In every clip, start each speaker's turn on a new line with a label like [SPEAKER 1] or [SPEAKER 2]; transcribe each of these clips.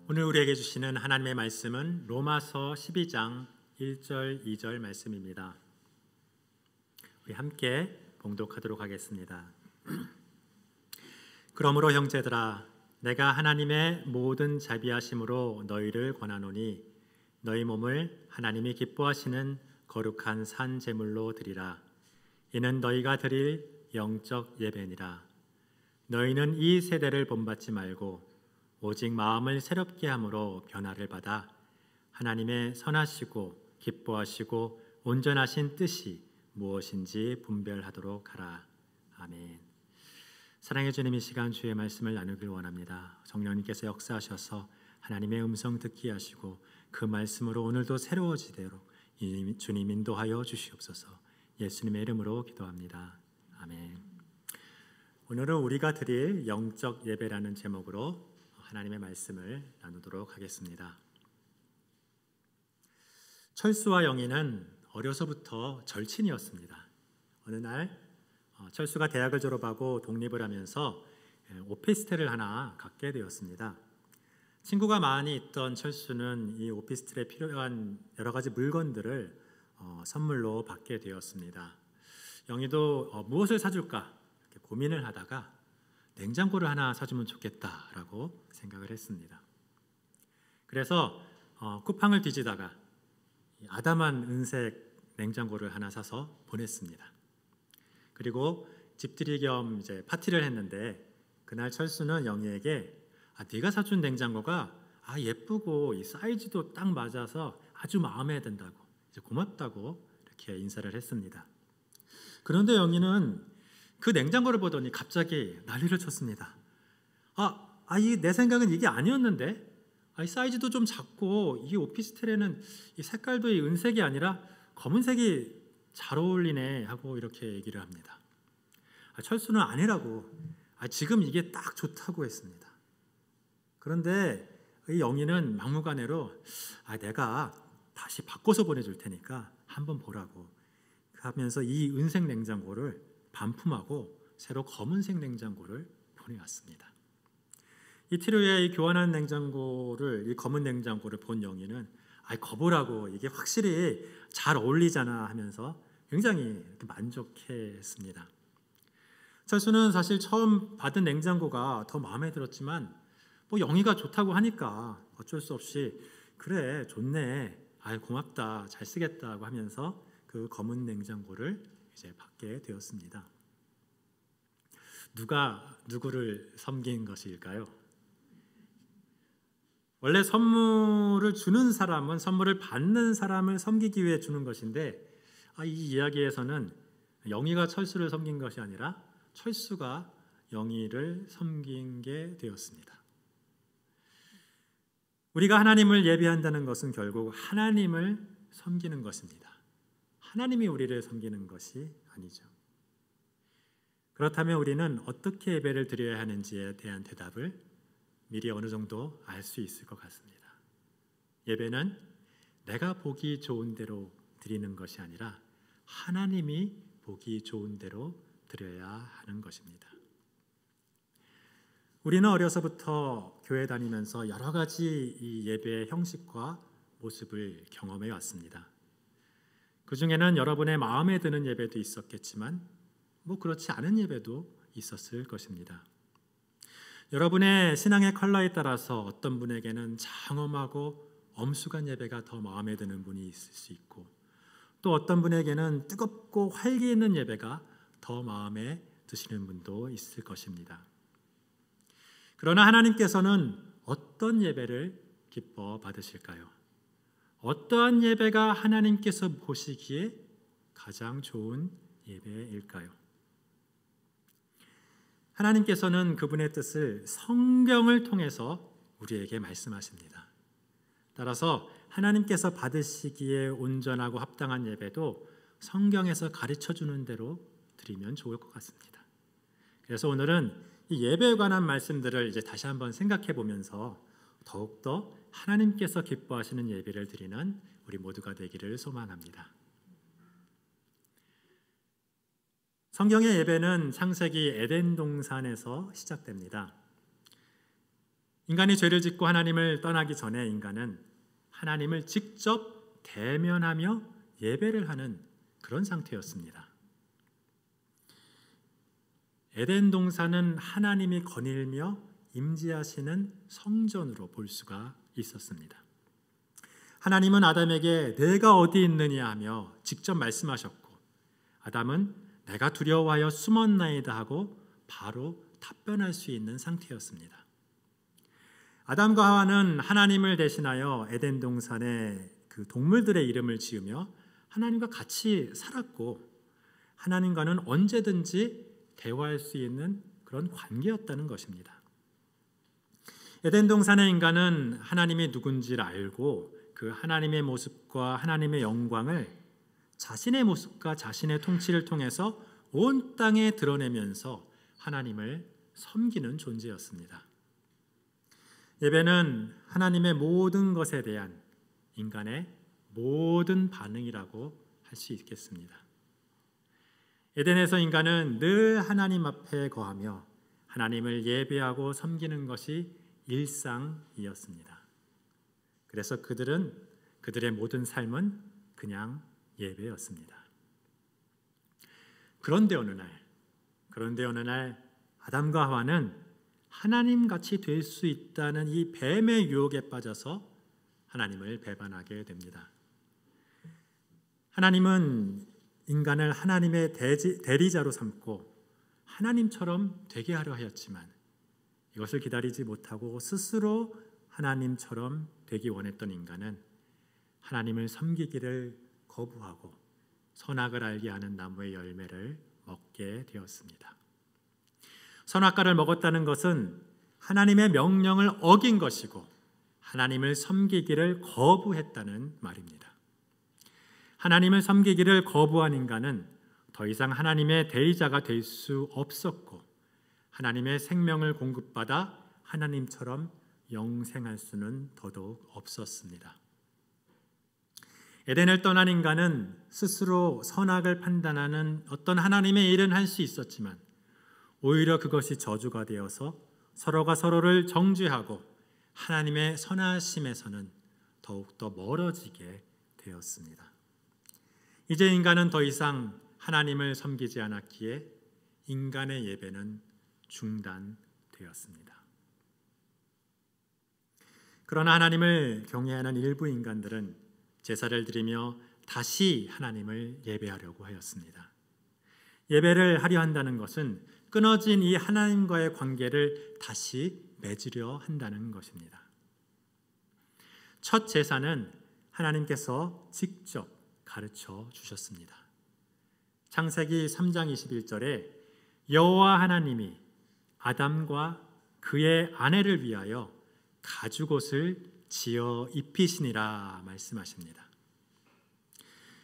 [SPEAKER 1] 오늘 우리에게 주시는 하나님의 말씀은 로마서 12장 1절 2절 말씀입니다. 우리 함께 봉독하도록 하겠습니다. 그러므로 형제들아, 내가 하나님의 모든 자비하심으로 너희를 권하노니 너희 몸을 하나님이 기뻐하시는 거룩한 산 제물로 드리라. 이는 너희가 드릴 영적 예배니라. 너희는 이 세대를 본받지 말고 오직 마음을 새롭게 함으로 변화를 받아 하나님의 선하시고 기뻐하시고 온전하신 뜻이 무엇인지 분별하도록 하라. 아멘. 사랑의 주님, 이 시간 주의 말씀을 나누길 원합니다. 성령님께서 역사하셔서 하나님의 음성 듣게 하시고 그 말씀으로 오늘도 새로워지도록 주님 인도하여 주시옵소서. 예수님의 이름으로 기도합니다. 아멘. 오늘은 우리가 드릴 영적 예배라는 제목으로 하나님의 말씀을 나누도록 하겠습니다. 철수와 영희는 어려서부터 절친이었습니다. 어느 날 철수가 대학을 졸업하고 독립을 하면서 오피스텔을 하나 갖게 되었습니다. 친구가 많이 있던 철수는 이 오피스텔에 필요한 여러 가지 물건들을 선물로 받게 되었습니다. 영희도 무엇을 사줄까 이렇게 고민을 하다가 냉장고를 하나 사주면 좋겠다라고 생각을 했습니다. 그래서 쿠팡을 뒤지다가 아담한 은색 냉장고를 하나 사서 보냈습니다. 그리고 집들이 겸 이제 파티를 했는데 그날 철수는 영희에게 네가 사준 냉장고가 예쁘고 이 사이즈도 딱 맞아서 아주 마음에 든다고, 이제 고맙다고 이렇게 인사를 했습니다. 그런데 영희는 그 냉장고를 보더니 갑자기 난리를 쳤습니다. 내 생각은 이게 아니었는데, 이 사이즈도 좀 작고 이 오피스텔에는 이 색깔도 이 은색이 아니라 검은색이 잘 어울리네 하고 이렇게 얘기를 합니다. 철수는 아니라고, 지금 이게 딱 좋다고 했습니다. 그런데 이 영희는 막무가내로 내가 다시 바꿔서 보내줄 테니까 한번 보라고 하면서 이 은색 냉장고를 반품하고 새로 검은색 냉장고를 보내왔습니다. 이틀 후에 이 교환한 냉장고를, 이 검은 냉장고를 본 영희는 거보라고, 이게 확실히 잘 어울리잖아 하면서 굉장히 만족했습니다. 철수는 사실 처음 받은 냉장고가 더 마음에 들었지만 영희가 좋다고 하니까 어쩔 수 없이 그래 좋네, 고맙다, 잘 쓰겠다고 하면서 그 검은 냉장고를 이제 받게 되었습니다. 누가 누구를 섬긴 것일까요? 원래 선물을 주는 사람은 선물을 받는 사람을 섬기기 위해 주는 것인데 이 이야기에서는 영희가 철수를 섬긴 것이 아니라 철수가 영희를 섬긴 게 되었습니다. 우리가 하나님을 예배한다는 것은 결국 하나님을 섬기는 것입니다. 하나님이 우리를 섬기는 것이 아니죠. 그렇다면 우리는 어떻게 예배를 드려야 하는지에 대한 대답을 미리 어느 정도 알 수 있을 것 같습니다. 예배는 내가 보기 좋은 대로 드리는 것이 아니라 하나님이 보기 좋은 대로 드려야 하는 것입니다. 우리는 어려서부터 교회 다니면서 여러 가지 이 예배의 형식과 모습을 경험해 왔습니다. 그 중에는 여러분의 마음에 드는 예배도 있었겠지만 그렇지 않은 예배도 있었을 것입니다. 여러분의 신앙의 컬러에 따라서 어떤 분에게는 장엄하고 엄숙한 예배가 더 마음에 드는 분이 있을 수 있고, 또 어떤 분에게는 뜨겁고 활기 있는 예배가 더 마음에 드시는 분도 있을 것입니다. 그러나 하나님께서는 어떤 예배를 기뻐 받으실까요? 어떠한 예배가 하나님께서 보시기에 가장 좋은 예배일까요? 하나님께서는 그분의 뜻을 성경을 통해서 우리에게 말씀하십니다. 따라서 하나님께서 받으시기에 온전하고 합당한 예배도 성경에서 가르쳐주는 대로 드리면 좋을 것 같습니다. 그래서 오늘은 이 예배에 관한 말씀들을 이제 다시 한번 생각해 보면서 더욱더 하나님께서 기뻐하시는 예배를 드리는 우리 모두가 되기를 소망합니다. 성경의 예배는 창세기 에덴 동산에서 시작됩니다. 인간이 죄를 짓고 하나님을 떠나기 전에 인간은 하나님을 직접 대면하며 예배를 하는 그런 상태였습니다. 에덴 동산은 하나님이 거닐며 임재하시는 성전으로 볼 수가 있었습니다. 하나님은 아담에게 내가 어디 있느냐 하며 직접 말씀하셨고, 아담은 내가 두려워하여 숨었나이다 하고 바로 답변할 수 있는 상태였습니다. 아담과 하와는 하나님을 대신하여 에덴 동산에 그 동물들의 이름을 지으며 하나님과 같이 살았고, 하나님과는 언제든지 대화할 수 있는 그런 관계였다는 것입니다. 에덴 동산의 인간은 하나님이 누군지를 알고 그 하나님의 모습과 하나님의 영광을 자신의 모습과 자신의 통치를 통해서 온 땅에 드러내면서 하나님을 섬기는 존재였습니다. 예배는 하나님의 모든 것에 대한 인간의 모든 반응이라고 할 수 있겠습니다. 에덴에서 인간은 늘 하나님 앞에 거하며 하나님을 예배하고 섬기는 것이 일상이었습니다. 그래서 그들의 모든 삶은 그냥 예배였습니다. 그런데 어느 날 아담과 하와는 하나님같이 될 수 있다는 이 뱀의 유혹에 빠져서 하나님을 배반하게 됩니다. 하나님은 인간을 하나님의 대리자로 삼고 하나님처럼 되게 하려 하였지만 이것을 기다리지 못하고 스스로 하나님처럼 되기 원했던 인간은 하나님을 섬기기를 거부하고 선악을 알게 하는 나무의 열매를 먹게 되었습니다. 선악과를 먹었다는 것은 하나님의 명령을 어긴 것이고 하나님을 섬기기를 거부했다는 말입니다. 하나님을 섬기기를 거부한 인간은 더 이상 하나님의 대리자가 될 수 없었고 하나님의 생명을 공급받아 하나님처럼 영생할 수는 더더욱 없었습니다. 에덴을 떠난 인간은 스스로 선악을 판단하는 어떤 하나님의 일은 할 수 있었지만 오히려 그것이 저주가 되어서 서로가 서로를 정죄하고 하나님의 선하심에서는 더욱더 멀어지게 되었습니다. 이제 인간은 더 이상 하나님을 섬기지 않았기에 인간의 예배는 중단되었습니다. 그러나 하나님을 경외하는 일부 인간들은 제사를 드리며 다시 하나님을 예배하려고 하였습니다. 예배를 하려 한다는 것은 끊어진 이 하나님과의 관계를 다시 맺으려 한다는 것입니다. 첫 제사는 하나님께서 직접 가르쳐 주셨습니다. 창세기 3장 21절에 여호와 하나님이 아담과 그의 아내를 위하여 가죽옷을 지어 입히시니라 말씀하십니다.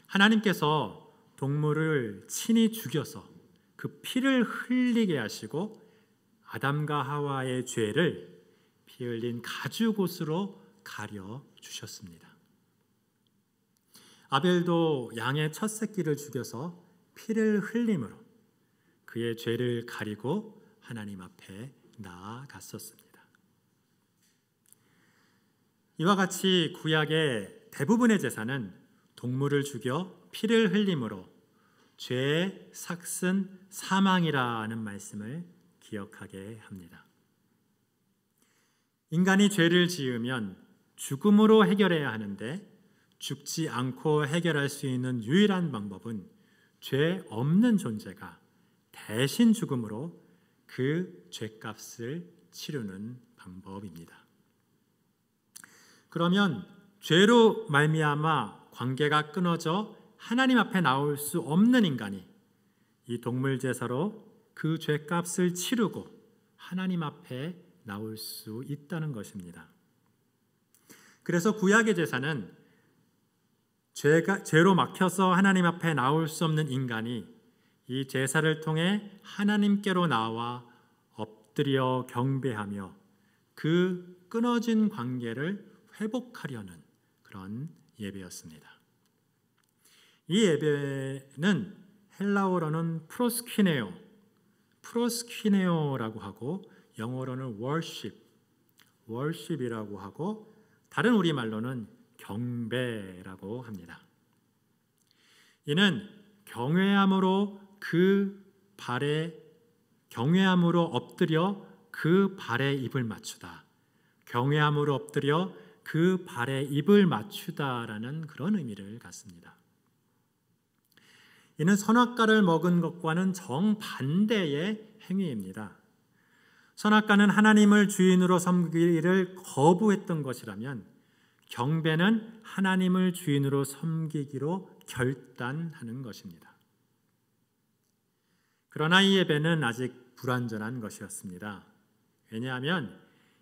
[SPEAKER 1] 하나님께서 동물을 친히 죽여서 그 피를 흘리게 하시고 아담과 하와의 죄를 피 흘린 가죽옷으로 가려 주셨습니다. 아벨도 양의 첫 새끼를 죽여서 피를 흘림으로 그의 죄를 가리고 하나님 앞에 나아갔었습니다. 이와 같이 구약의 대부분의 제사는 동물을 죽여 피를 흘림으로 죄의 삭슨 사망이라는 말씀을 기억하게 합니다. 인간이 죄를 지으면 죽음으로 해결해야 하는데 죽지 않고 해결할 수 있는 유일한 방법은 죄 없는 존재가 대신 죽음으로 그 죄값을 치르는 방법입니다. 그러면 죄로 말미암아 관계가 끊어져 하나님 앞에 나올 수 없는 인간이 이 동물 제사로 그 죄값을 치르고 하나님 앞에 나올 수 있다는 것입니다. 그래서 구약의 제사는 죄로 막혀서 하나님 앞에 나올 수 없는 인간이 이 제사를 통해 하나님께로 나와 엎드려 경배하며 그 끊어진 관계를 회복하려는 그런 예배였습니다. 이 예배는 헬라어로는 프로스퀴네오라고 하고 영어로는 worship, worship이라고 하고 다른 우리말로는 경배라고 합니다. 이는 경외함으로 엎드려 그 발에 입을 맞추다. 경외함으로 엎드려 그 발에 입을 맞추다라는 그런 의미를 갖습니다. 이는 선악과를 먹은 것과는 정반대의 행위입니다. 선악과는 하나님을 주인으로 섬기기를 거부했던 것이라면 경배는 하나님을 주인으로 섬기기로 결단하는 것입니다. 그러나 이 예배는 아직 불완전한 것이었습니다. 왜냐하면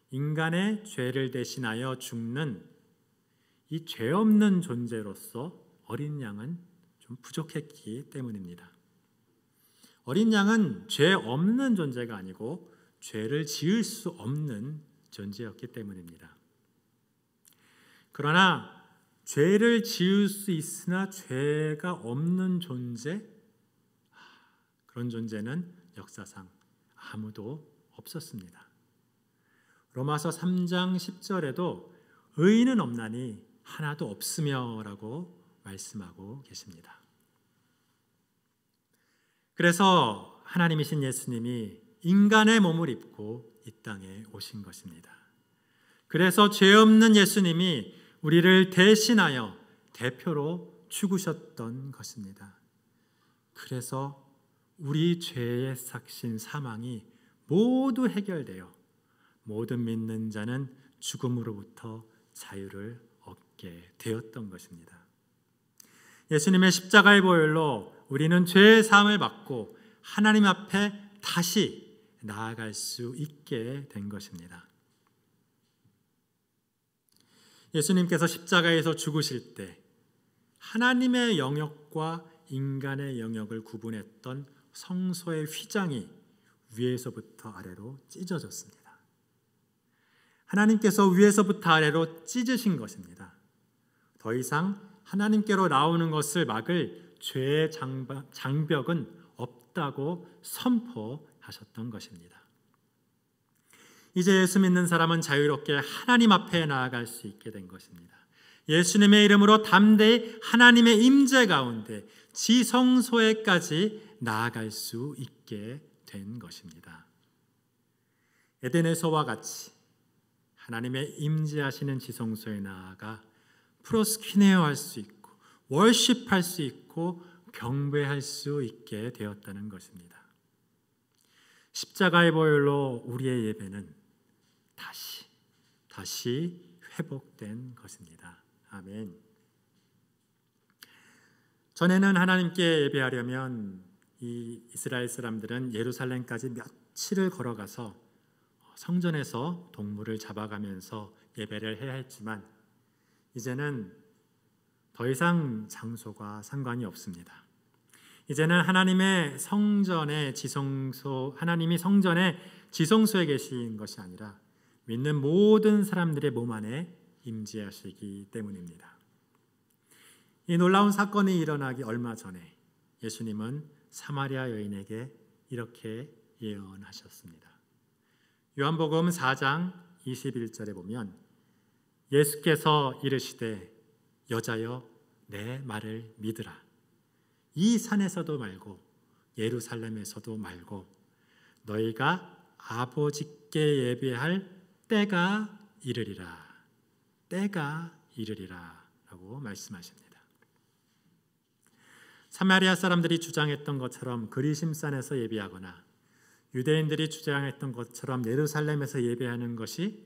[SPEAKER 1] 인간의 죄를 대신하여 죽는 이 죄 없는 존재로서 어린 양은 좀 부족했기 때문입니다. 어린 양은 죄 없는 존재가 아니고 죄를 지을 수 없는 존재였기 때문입니다. 그러나 죄를 지을 수 있으나 죄가 없는 존재, 그런 존재는 역사상 아무도 없었습니다. 로마서 3장 10절에도 의인은 없나니 하나도 없으며 라고 말씀하고 계십니다. 그래서 하나님이신 예수님이 인간의 몸을 입고 이 땅에 오신 것입니다. 그래서 죄 없는 예수님이 우리를 대신하여 대표로 죽으셨던 것입니다. 그래서 우리 죄의 삭신 사망이 모두 해결되어 모든 믿는 자는 죽음으로부터 자유를 얻게 되었던 것입니다. 예수님의 십자가의 보혈로 우리는 죄의 사함을 받고 하나님 앞에 다시 나아갈 수 있게 된 것입니다. 예수님께서 십자가에서 죽으실 때 하나님의 영역과 인간의 영역을 구분했던 성소의 휘장이 위에서부터 아래로 찢어졌습니다. 하나님께서 위에서부터 아래로 찢으신 것입니다. 더 이상 하나님께로 나오는 것을 막을 죄의 장벽은 없다고 선포하셨던 것입니다. 이제 예수 믿는 사람은 자유롭게 하나님 앞에 나아갈 수 있게 된 것입니다. 예수님의 이름으로 담대히 하나님의 임재 가운데 지성소에까지 나아갈 수 있게 된 것입니다. 에덴에서와 같이 하나님의 임재하시는 지성소에 나아가 프로스키네어 할 수 있고 월십할 수 있고 경배할 수 있게 되었다는 것입니다. 십자가의 보혈로 우리의 예배는 다시 회복된 것입니다. 아멘. 전에는 하나님께 예배하려면 이 이스라엘 사람들은 예루살렘까지 며칠을 걸어가서 성전에서 동물을 잡아가면서 예배를 해야 했지만 이제는 더 이상 장소가 상관이 없습니다. 이제는 하나님이 성전의 지성소에 계신 것이 아니라 믿는 모든 사람들의 몸 안에 임재하시기 때문입니다. 이 놀라운 사건이 일어나기 얼마 전에 예수님은 사마리아 여인에게 이렇게 예언하셨습니다. 요한복음 4장 21절에 보면 예수께서 이르시되 여자여 내 말을 믿으라. 이 산에서도 말고 예루살렘에서도 말고 너희가 아버지께 예배할 때가 이르리라. 때가 이르리라 라고 말씀하십니다. 사마리아 사람들이 주장했던 것처럼 그리심산에서 예배하거나 유대인들이 주장했던 것처럼 예루살렘에서 예배하는 것이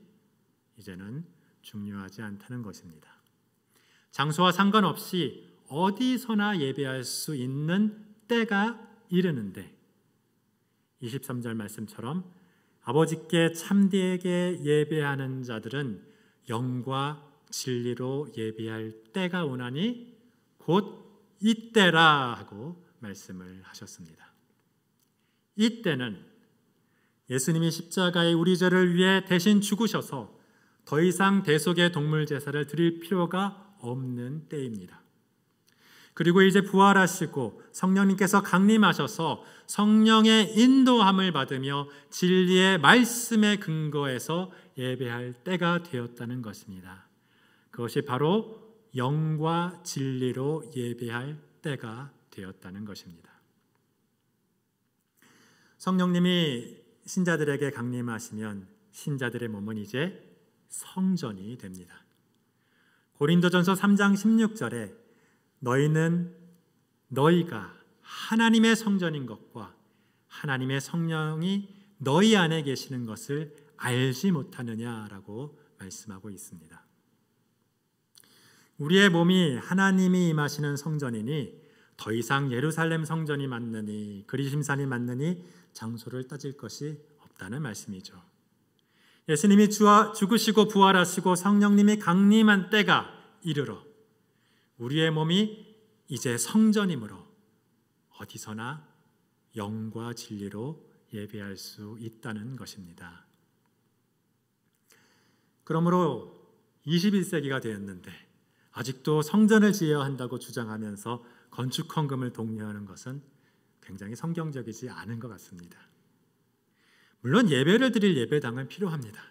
[SPEAKER 1] 이제는 중요하지 않다는 것입니다. 장소와 상관없이 어디서나 예배할 수 있는 때가 이르는데 23절 말씀처럼 아버지께 참되게 예배하는 자들은 영과 진리로 예배할 때가 오나니 곧 이때라 하고 말씀을 하셨습니다. 이때는 예수님이 십자가에 우리 죄를 위해 대신 죽으셔서 더 이상 대속의 동물 제사를 드릴 필요가 없는 때입니다. 그리고 이제 부활하시고 성령님께서 강림하셔서 성령의 인도함을 받으며 진리의 말씀에 근거해서 예배할 때가 되었다는 것입니다. 그것이 바로 영과 진리로 예배할 때가 되었다는 것입니다. 성령님이 신자들에게 강림하시면 신자들의 몸은 이제 성전이 됩니다. 고린도전서 3장 16절에 너희가 하나님의 성전인 것과 하나님의 성령이 너희 안에 계시는 것을 알지 못하느냐라고 말씀하고 있습니다. 우리의 몸이 하나님이 임하시는 성전이니 더 이상 예루살렘 성전이 맞느니 그리심산이 맞느니 장소를 따질 것이 없다는 말씀이죠. 예수님이 죽으시고 부활하시고 성령님이 강림한 때가 이르러 우리의 몸이 이제 성전이므로 어디서나 영과 진리로 예배할 수 있다는 것입니다. 그러므로 21세기가 되었는데 아직도 성전을 지어야 한다고 주장하면서 건축 헌금을 독려하는 것은 굉장히 성경적이지 않은 것 같습니다. 물론 예배를 드릴 예배당은 필요합니다.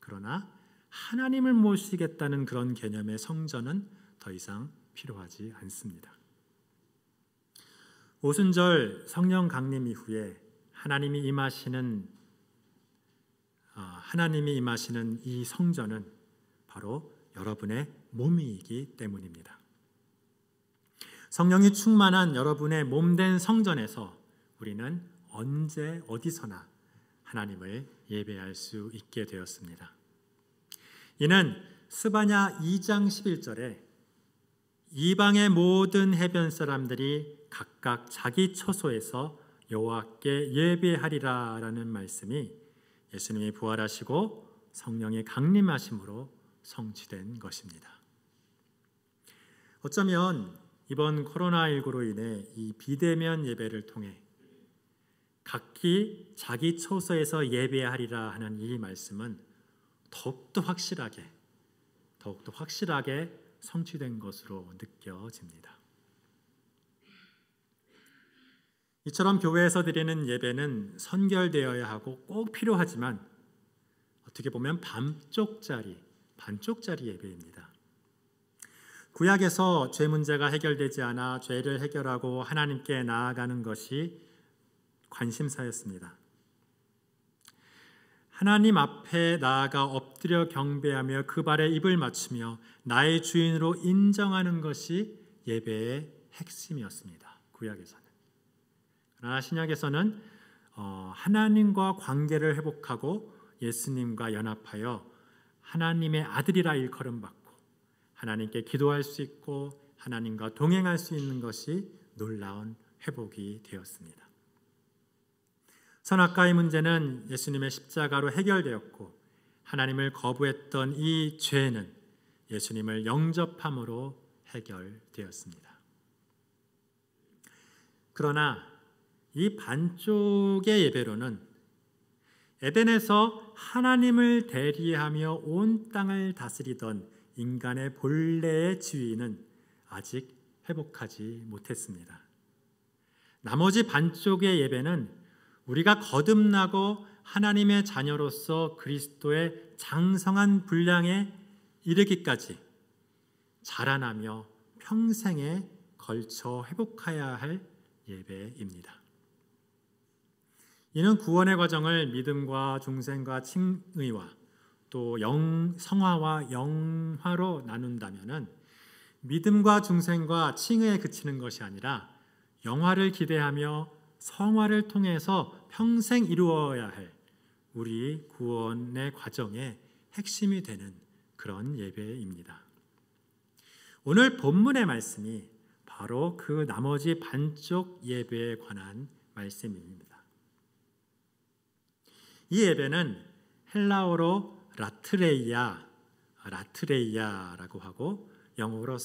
[SPEAKER 1] 그러나 하나님을 모시겠다는 그런 개념의 성전은 더 이상 필요하지 않습니다. 오순절 성령 강림 이후에 하나님이 임하시는 이 성전은 바로 여러분의 몸이기 때문입니다. 성령이 충만한 여러분의 몸된 성전에서 우리는 언제 어디서나 하나님을 예배할 수 있게 되었습니다. 이는 스바냐 2장 11절에 이방의 모든 해변 사람들이 각각 자기 처소에서 여호와께 예배하리라라는 말씀이 예수님이 부활하시고 성령이 강림하심으로 성취된 것입니다. 어쩌면 이번 코로나19로 인해 이 비대면 예배를 통해 각기 자기 처소에서 예배하리라 하는 이 말씀은 더욱더 확실하게 성취된 것으로 느껴집니다. 이처럼 교회에서 드리는 예배는 선결되어야 하고 꼭 필요하지만 어떻게 보면 반쪽짜리 예배입니다. 구약에서 죄 문제가 해결되지 않아 죄를 해결하고 하나님께 나아가는 것이 관심사였습니다. 하나님 앞에 나아가 엎드려 경배하며 그 발에 입을 맞추며 나의 주인으로 인정하는 것이 예배의 핵심이었습니다. 구약에서는. 그러나 신약에서는 하나님과 관계를 회복하고 예수님과 연합하여 하나님의 아들이라 일컬음받고 하나님께 기도할 수 있고 하나님과 동행할 수 있는 것이 놀라운 회복이 되었습니다. 선악과의 문제는 예수님의 십자가로 해결되었고 하나님을 거부했던 이 죄는 예수님을 영접함으로 해결되었습니다. 그러나 이 반쪽의 예배로는 에덴에서 하나님을 대리하며 온 땅을 다스리던 인간의 본래의 지위는 아직 회복하지 못했습니다. 나머지 반쪽의 예배는 우리가 거듭나고 하나님의 자녀로서 그리스도의 장성한 분량에 이르기까지 자라나며 평생에 걸쳐 회복해야 할 예배입니다. 이는 구원의 과정을 믿음과 중생과 칭의와 또 성화와 영화로 나눈다면은 믿음과 중생과 칭의에 그치는 것이 아니라 영화를 기대하며 성화를 통해서 평생 이루어야 할 우리 구원의 과정의 핵심이 되는 그런 예배입니다. 오늘 본문의 말씀이 바로 그 나머지 반쪽 예배에 관한 말씀입니다. 이 예배는 헬라어로 라트레이아라고 하고 영어로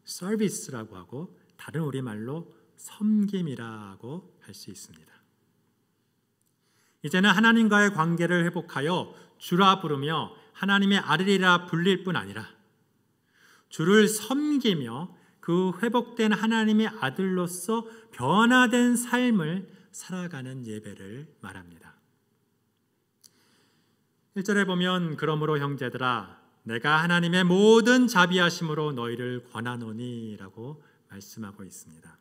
[SPEAKER 1] 서비스라고 하고 다른 우리말로 섬김이라고 할 수 있습니다. 이제는 하나님과의 관계를 회복하여 주라 부르며 하나님의 아들이라 불릴 뿐 아니라 주를 섬기며 그 회복된 하나님의 아들로서 변화된 삶을 살아가는 예배를 말합니다. 1절에 보면 그러므로 형제들아 내가 하나님의 모든 자비하심으로 너희를 권하노니 라고 말씀하고 있습니다.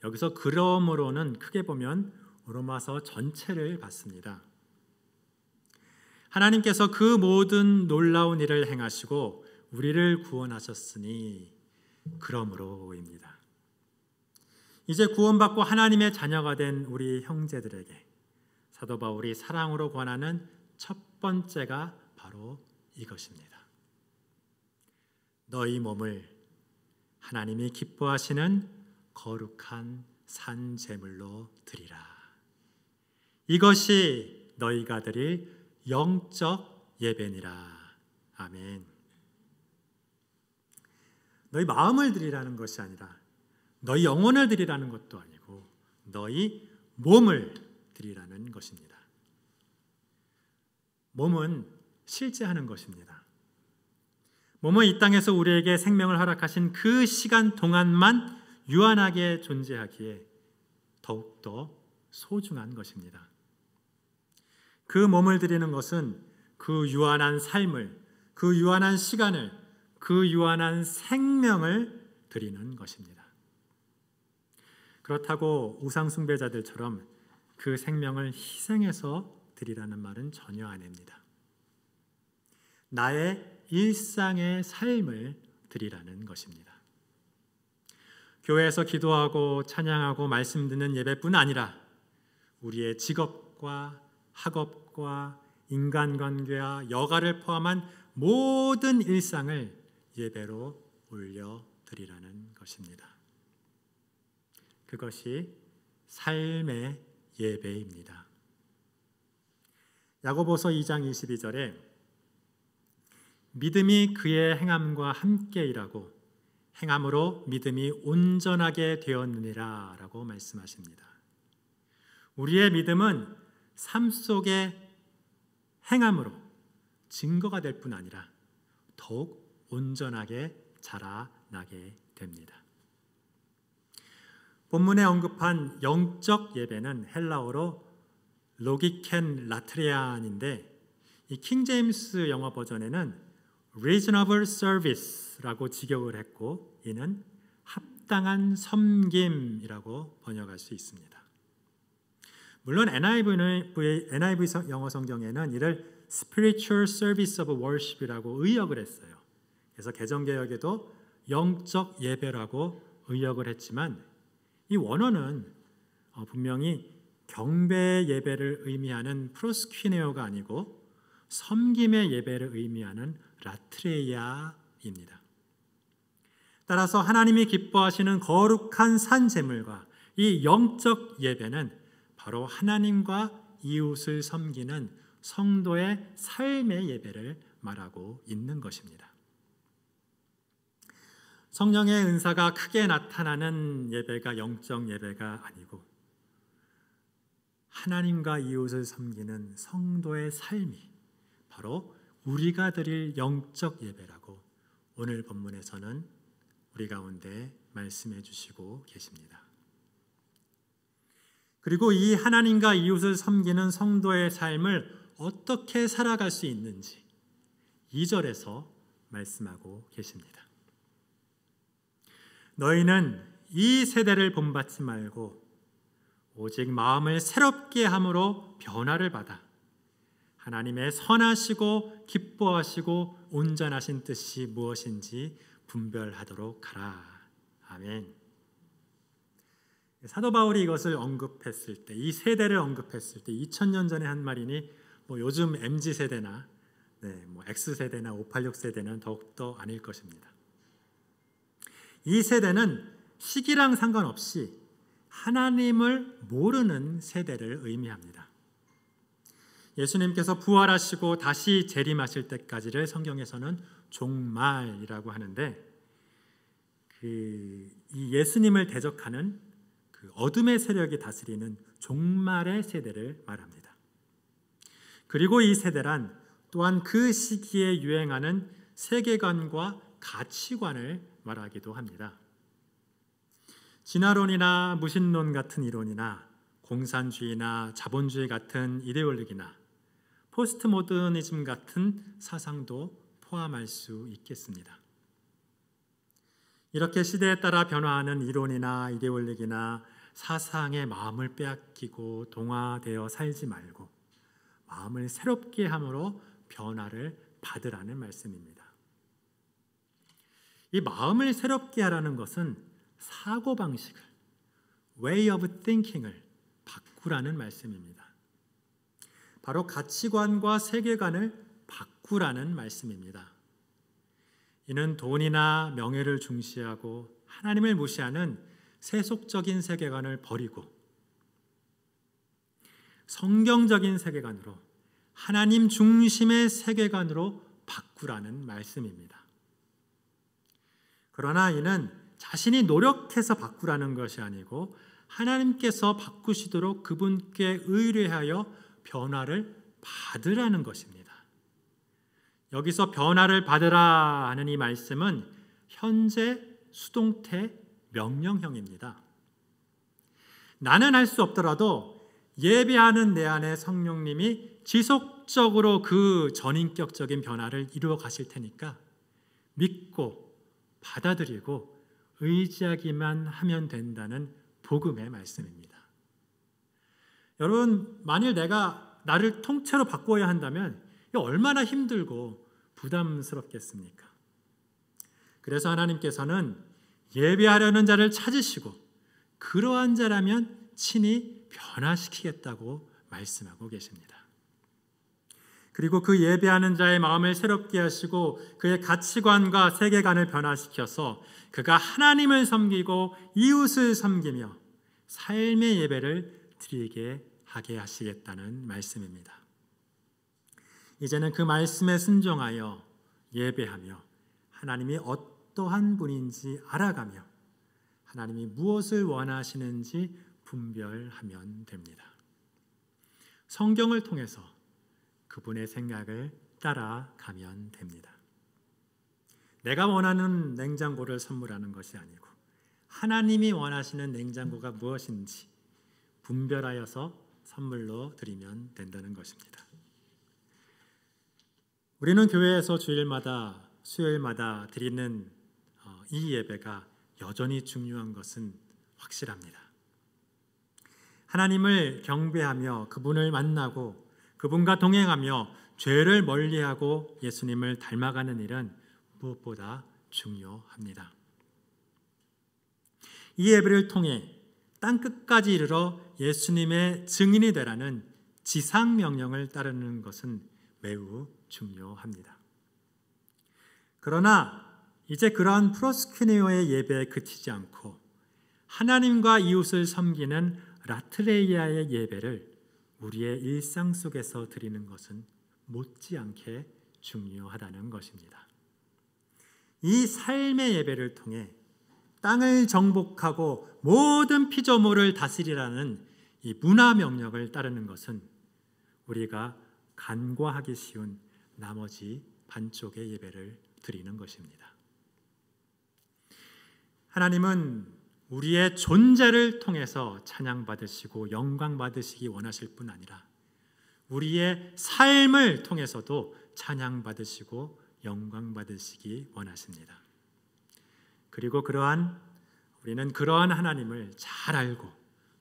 [SPEAKER 1] 여기서 그러므로는 크게 보면 로마서 전체를 받습니다. 하나님께서 그 모든 놀라운 일을 행하시고 우리를 구원하셨으니 그러므로입니다. 이제 구원받고 하나님의 자녀가 된 우리 형제들에게 사도 바울이 사랑으로 권하는 첫 번째가 바로 이것입니다. 너희 몸을 하나님이 기뻐하시는 거룩한 산 제물로 드리라. 이것이 너희가 드릴 영적 예배니라. 아멘. 너희 마음을 드리라는 것이 아니라 너희 영혼을 드리라는 것도 아니고 너희 몸을 드리라는 것입니다. 몸은 실제하는 것입니다. 몸은 이 땅에서 우리에게 생명을 허락하신 그 시간 동안만 유한하게 존재하기에 더욱더 소중한 것입니다. 그 몸을 드리는 것은 그 유한한 삶을, 그 유한한 시간을, 그 유한한 생명을 드리는 것입니다. 그렇다고 우상 숭배자들처럼 그 생명을 희생해서 드리라는 말은 전혀 아닙니다. 나의 일상의 삶을 드리라는 것입니다. 교회에서 기도하고 찬양하고 말씀 듣는 예배뿐 아니라 우리의 직업과 학업과 인간관계와 여가를 포함한 모든 일상을 예배로 올려드리라는 것입니다. 그것이 삶의 예배입니다. 야고보서 2장 22절에 믿음이 그의 행함과 함께 일하고 행함으로 믿음이 온전하게 되었느니라 라고 말씀하십니다. 우리의 믿음은 삶 속의 행함으로 증거가 될 뿐 아니라 더욱 온전하게 자라나게 됩니다. 본문에 언급한 영적 예배는 헬라어로 로기켄 라트레안인데 이 킹제임스 영어 버전에는 reasonable service라고 직역을 했고 이는 합당한 섬김이라고 번역할 수 있습니다. 물론 NIV 영어 성경에는 이를 spiritual service of worship이라고 의역을 했어요. 그래서 개정개역에도 영적 예배라고 의역을 했지만 이 원어는 분명히 경배 예배를 의미하는 프로스퀴네오가 아니고 섬김의 예배를 의미하는 라트레이아입니다. 따라서 하나님이 기뻐하시는 거룩한 산 제물과 이 영적 예배는 바로 하나님과 이웃을 섬기는 성도의 삶의 예배를 말하고 있는 것입니다. 성령의 은사가 크게 나타나는 예배가 영적 예배가 아니고 하나님과 이웃을 섬기는 성도의 삶이 바로 우리가 드릴 영적 예배라고 오늘 본문에서는 우리 가운데 말씀해 주시고 계십니다. 그리고 이 하나님과 이웃을 섬기는 성도의 삶을 어떻게 살아갈 수 있는지 2절에서 말씀하고 계십니다. 너희는 이 세대를 본받지 말고 오직 마음을 새롭게 함으로 변화를 받아 하나님의 선하시고 기뻐하시고 온전하신 뜻이 무엇인지 분별하도록 하라. 아멘. 사도 바울이 이것을 언급했을 때, 이 세대를 언급했을 때 2000년 전에 한 말이니 요즘 MZ세대나 X세대나 586세대는 더욱더 아닐 것입니다. 이 세대는 시기랑 상관없이 하나님을 모르는 세대를 의미합니다. 예수님께서 부활하시고 다시 재림하실 때까지를 성경에서는 종말이라고 하는데 이 예수님을 대적하는 그 어둠의 세력이 다스리는 종말의 세대를 말합니다. 그리고 이 세대란 또한 그 시기에 유행하는 세계관과 가치관을 말하기도 합니다. 진화론이나 무신론 같은 이론이나 공산주의나 자본주의 같은 이데올로기나 포스트 모더니즘 같은 사상도 포함할 수 있겠습니다. 이렇게 시대에 따라 변화하는 이론이나 이데올로기나 사상의 마음을 빼앗기고 동화되어 살지 말고 마음을 새롭게 함으로 변화를 받으라는 말씀입니다. 이 마음을 새롭게 하라는 것은 사고방식을, way of thinking을 바꾸라는 말씀입니다. 바로 가치관과 세계관을 바꾸라는 말씀입니다. 이는 돈이나 명예를 중시하고 하나님을 무시하는 세속적인 세계관을 버리고 성경적인 세계관으로, 하나님 중심의 세계관으로 바꾸라는 말씀입니다. 그러나 이는 자신이 노력해서 바꾸라는 것이 아니고 하나님께서 바꾸시도록 그분께 의뢰하여 변화를 받으라는 것입니다. 여기서 변화를 받으라 하는 이 말씀은 현재 수동태 명령형입니다. 나는 할 수 없더라도 예배하는 내 안에 성령님이 지속적으로 그 전인격적인 변화를 이루어 가실 테니까 믿고 받아들이고 의지하기만 하면 된다는 복음의 말씀입니다. 여러분, 만일 내가 나를 통째로 바꿔야 한다면 이게 얼마나 힘들고 부담스럽겠습니까? 그래서 하나님께서는 예배하려는 자를 찾으시고 그러한 자라면 친히 변화시키겠다고 말씀하고 계십니다. 그리고 그 예배하는 자의 마음을 새롭게 하시고 그의 가치관과 세계관을 변화시켜서 그가 하나님을 섬기고 이웃을 섬기며 삶의 예배를 드리게 하게 하시겠다는 말씀입니다. 이제는 그 말씀에 순종하여 예배하며 하나님이 어떠한 분인지 알아가며 하나님이 무엇을 원하시는지 분별하면 됩니다. 성경을 통해서 그분의 생각을 따라가면 됩니다. 내가 원하는 냉장고를 선물하는 것이 아니고 하나님이 원하시는 냉장고가 무엇인지 분별하여서 선물로 드리면 된다는 것입니다. 우리는 교회에서 주일마다 수요일마다 드리는 이 예배가 여전히 중요한 것은 확실합니다. 하나님을 경배하며 그분을 만나고 그분과 동행하며 죄를 멀리하고 예수님을 닮아가는 일은 무엇보다 중요합니다. 이 예배를 통해 땅끝까지 이르러 예수님의 증인이 되라는 지상 명령을 따르는 것은 매우 중요합니다. 그러나 이제 그러한 프로스퀴니오의 예배에 그치지 않고 하나님과 이웃을 섬기는 라트레이아의 예배를 우리의 일상 속에서 드리는 것은 못지않게 중요하다는 것입니다. 이 삶의 예배를 통해 땅을 정복하고 모든 피조물을 다스리라는 이 문화 명령을 따르는 것은 우리가 간과하기 쉬운 나머지 반쪽의 예배를 드리는 것입니다. 하나님은 우리의 존재를 통해서 찬양받으시고 영광받으시기 원하실 뿐 아니라 우리의 삶을 통해서도 찬양받으시고 영광받으시기 원하십니다. 그리고 우리는 그러한 하나님을 잘 알고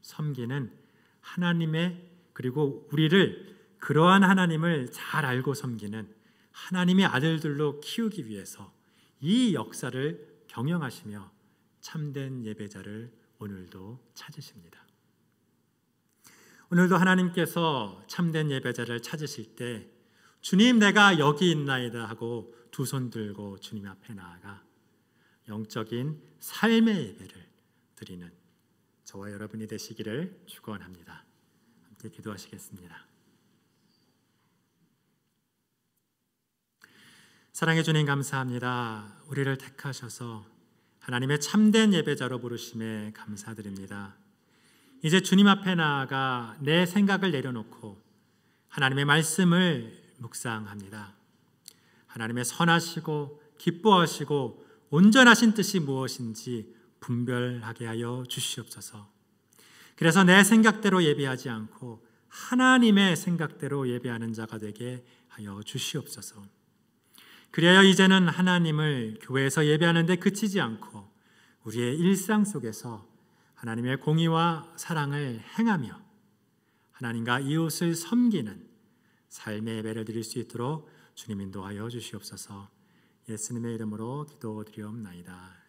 [SPEAKER 1] 섬기는 하나님의, 그리고 우리를 그러한 하나님을 잘 알고 섬기는 하나님의 아들들로 키우기 위해서 이 역사를 경영하시며 참된 예배자를 오늘도 찾으십니다. 오늘도 하나님께서 참된 예배자를 찾으실 때 주님, 내가 여기 있나이다 하고 두 손 들고 주님 앞에 나아가 영적인 삶의 예배를 드리는 저와 여러분이 되시기를 축원합니다. 함께 기도하시겠습니다. 사랑해 주님, 감사합니다. 우리를 택하셔서 하나님의 참된 예배자로 부르심에 감사드립니다. 이제 주님 앞에 나아가 내 생각을 내려놓고 하나님의 말씀을 묵상합니다. 하나님의 선하시고 기뻐하시고 온전하신 뜻이 무엇인지 분별하게 하여 주시옵소서. 그래서 내 생각대로 예배하지 않고 하나님의 생각대로 예배하는 자가 되게 하여 주시옵소서. 그래야 이제는 하나님을 교회에서 예배하는 데 그치지 않고 우리의 일상 속에서 하나님의 공의와 사랑을 행하며 하나님과 이웃을 섬기는 삶의 예배를 드릴 수 있도록 주님 인도하여 주시옵소서. 예수님의 이름으로 기도드리옵나이다.